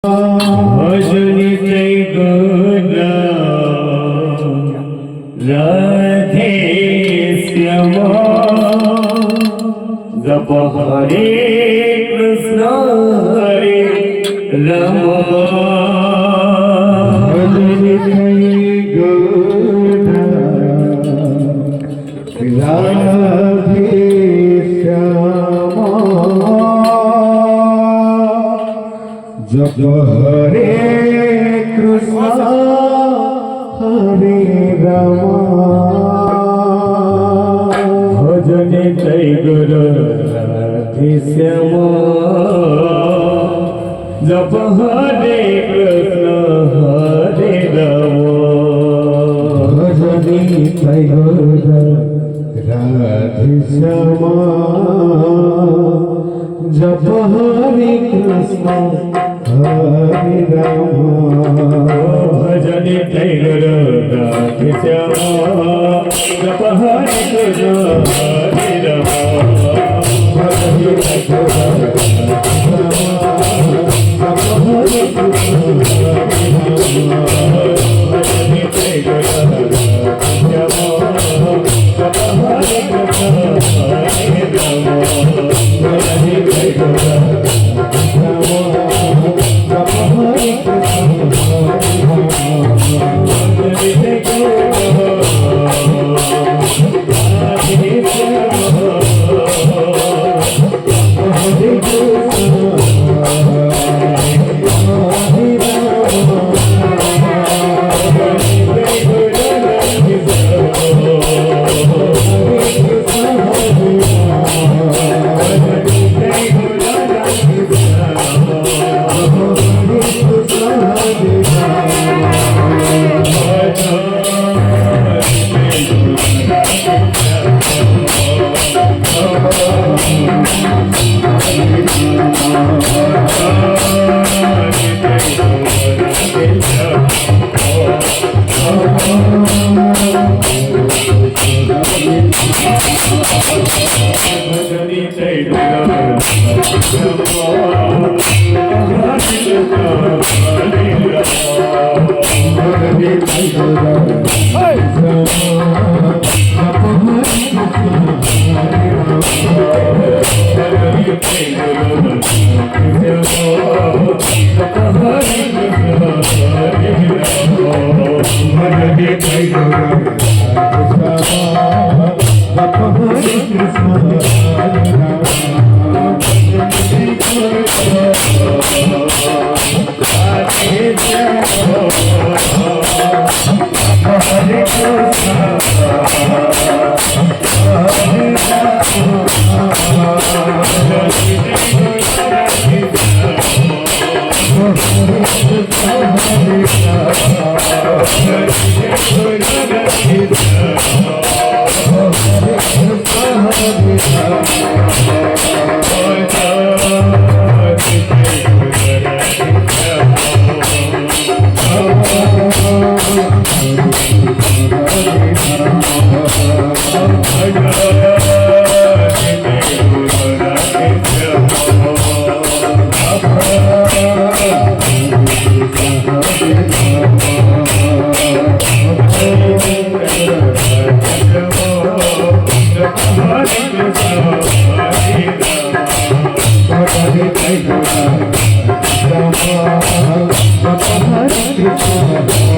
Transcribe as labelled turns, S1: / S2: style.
S1: भजनी जय गोरा राधे श्याम जप हरे कृष्ण हरे राम भजनी जय गोरा राधे श्याम जप हरे कृष्ण हरे राम भजने जय गुरु राधे श्याम जप हरे कृष्ण हरे राम भजने जय गुरु राधे श्याम जप हरे कृष्ण हरे राम भजने जय गुरु राधे श्याम जप हरे कृष्ण हरे राम भजने जय गुरु जप हरे कृष्ण हरे राम भजने जय गुरु श्याम जप हरे कृष्ण हरे राम भजने जय गुरु Hare Krishna